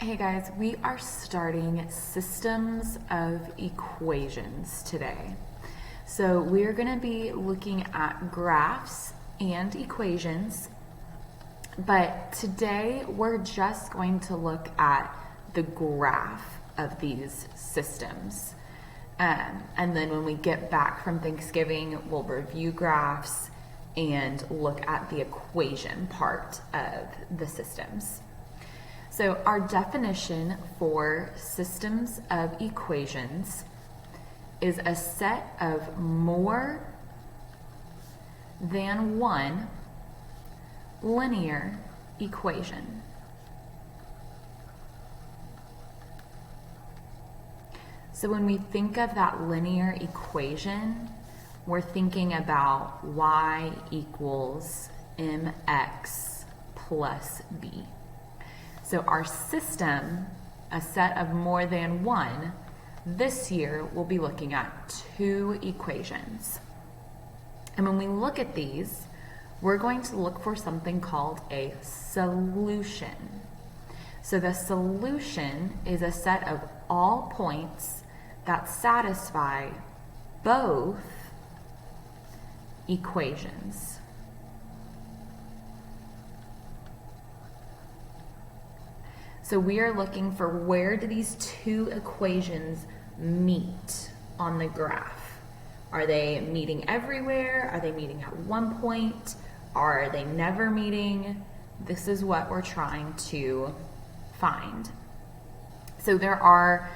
Hey guys, we are starting systems of equations today. So we're going to be looking at graphs and equations, but today we're just going to look at the graph of these systems. And then when we get back from Thanksgiving, we'll review graphs and look at the equation part of the systems. So our definition for systems of equations is a set of more than one linear equation. So when we think of that linear equation, we're thinking about y equals mx plus b. So our system, a set of more than one, this year we'll be looking at two equations. And when we look at these, we're going to look for something called a solution. So the solution is a set of all points that satisfy both equations. So we are looking for where do these two equations meet on the graph. Are they meeting everywhere? Are they meeting at one point? Are they never meeting? This is what we're trying to find. So there are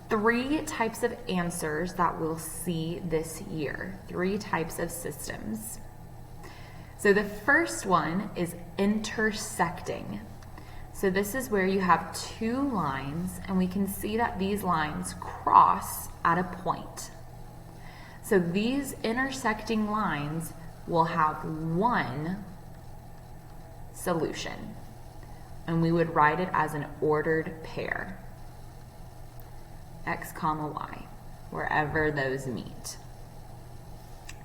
three types of answers that we'll see this year, three types of systems. So the first one is intersecting. So this is where you have two lines, and we can see that these lines cross at a point. So these intersecting lines will have one solution, and we would write it as an ordered pair, x comma y, wherever those meet.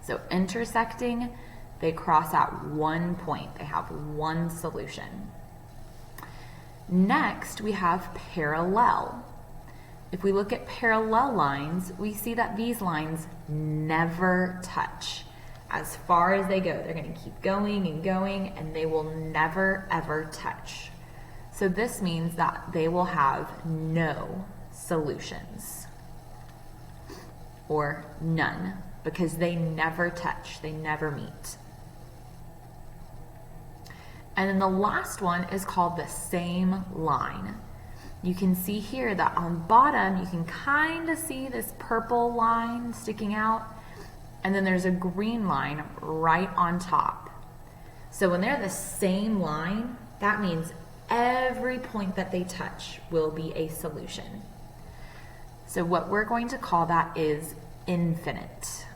So intersecting, they cross at one point, they have one solution. Next, we have parallel. If we look at parallel lines, we see that these lines never touch. As far as they go, they're going to keep going and going, and they will never ever touch. So this means that they will have no solutions, or none, because they never touch, they never meet. And then the last one is called the same line. You can see here that on bottom, you can kind of see this purple line sticking out, and then there's a green line right on top. So when they're the same line, that means every point that they touch will be a solution. So what we're going to call that is infinite.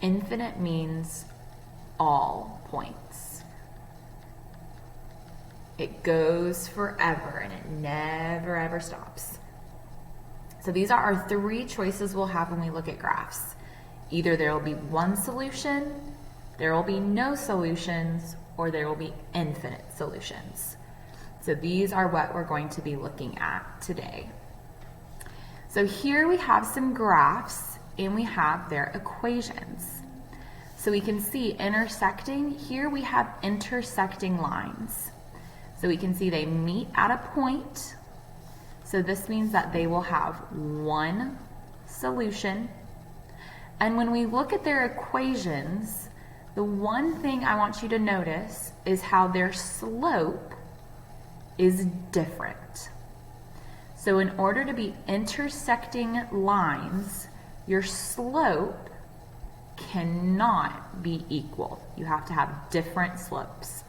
Infinite means all points. It goes forever and it never ever stops. So these are our three choices we'll have when we look at graphs. Either there will be one solution, there will be no solutions, or there will be infinite solutions. So these are what we're going to be looking at today. So here we have some graphs, and we have their equations. So we can see intersecting, here we have intersecting lines. So we can see they meet at a point. So this means that they will have one solution. And when we look at their equations, the one thing I want you to notice is how their slope is different. So in order to be intersecting lines, your slope cannot be equal. You have to have different slopes.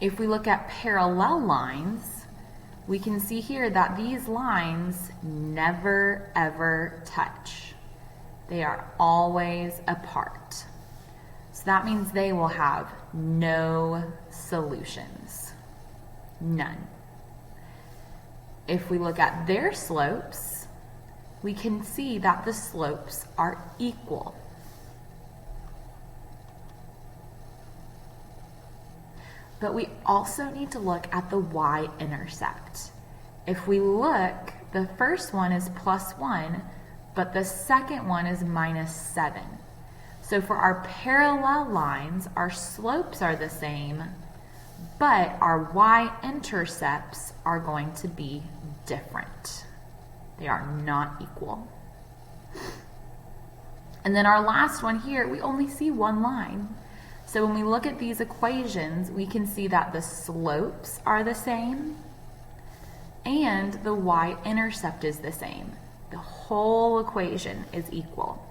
If we look at parallel lines, we can see here that these lines never ever touch. They are always apart. So that means they will have no solutions. None. If we look at their slopes, we can see that the slopes are equal. But we also need to look at the y-intercept. If we look, the first one is +1, but the second one is -7. So for our parallel lines, our slopes are the same, but our y-intercepts are going to be different. They are not equal. And then our last one here, we only see one line. So when we look at these equations, we can see that the slopes are the same and the y-intercept is the same. The whole equation is equal.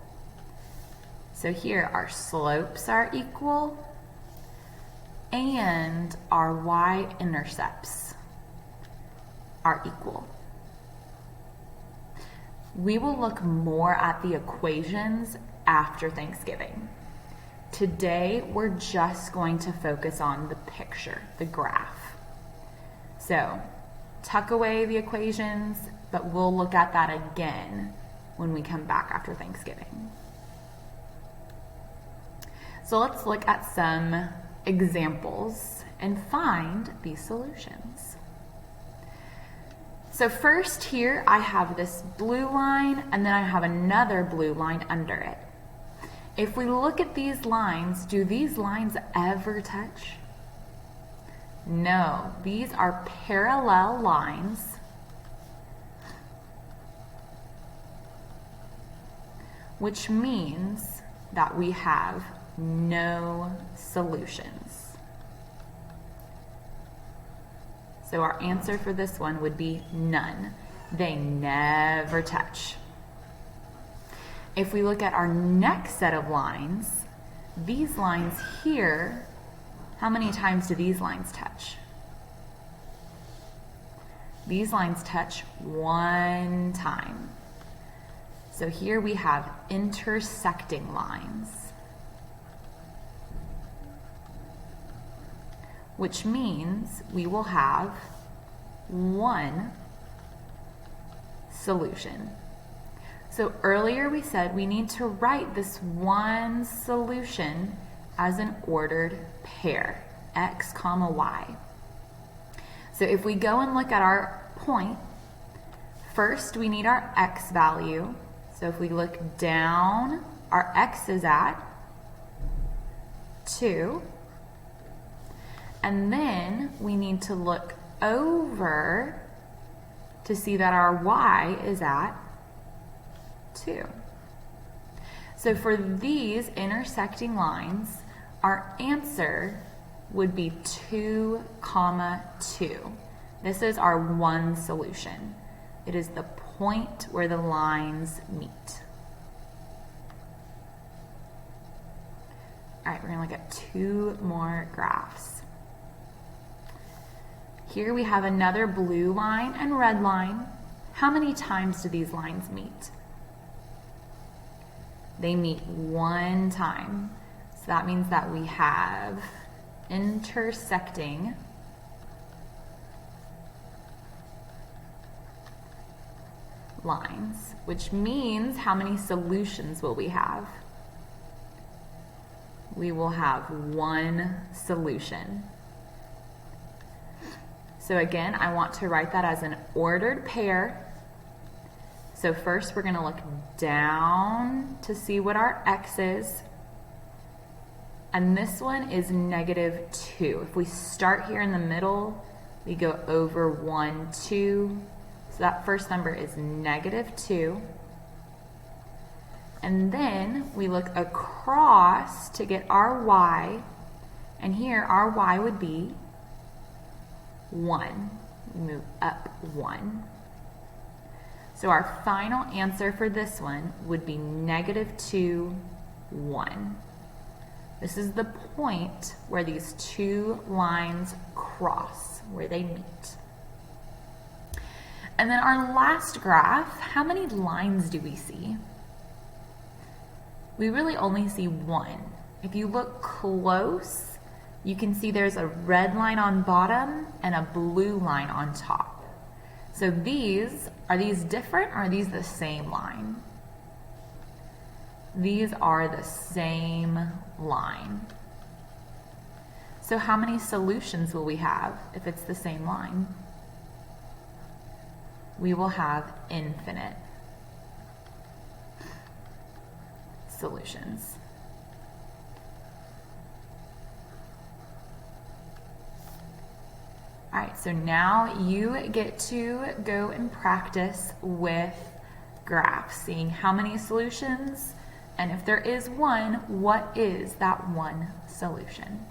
So here our slopes are equal and our y-intercepts are equal. We will look more at the equations after Thanksgiving. Today, we're just going to focus on the picture, the graph. So, tuck away the equations, but we'll look at that again when we come back after Thanksgiving. So let's look at some examples and find these solutions. So first here, I have this blue line, and then I have another blue line under it. If we look at these lines, do these lines ever touch? No, these are parallel lines. Which means that we have no solutions. So our answer for this one would be none. They never touch. If we look at our next set of lines, these lines here, how many times do these lines touch? These lines touch one time. So here we have intersecting lines, which means we will have one solution. So earlier we said we need to write this one solution as an ordered pair, x comma y. So if we go and look at our point, first we need our x value. So if we look down, our x is at 2. And then we need to look over to see that our y is at 2. So for these intersecting lines, our answer would be 2, 2. This is our one solution. It is the point where the lines meet. All right, we're going to look at 2 more graphs. Here we have another blue line and red line. How many times do these lines meet? They meet one time. So that means that we have intersecting lines, which means how many solutions will we have? We will have one solution. So again, I want to write that as an ordered pair. So first we're going to look down to see what our x is. And this one is -2. If we start here in the middle, we go over 1, 2. So that first number is -2. And then we look across to get our y. And here our y would be 1. We move up 1. So our final answer for this one would be -2, 1. This is the point where these two lines cross, where they meet. And then our last graph, how many lines do we see? We really only see one. If you look close, you can see there's a red line on bottom and a blue line on top. So are these different or are these the same line? These are the same line. So how many solutions will we have if it's the same line? We will have infinite solutions. All right, so now you get to go and practice with graphs, seeing how many solutions, and if there is one, what is that one solution?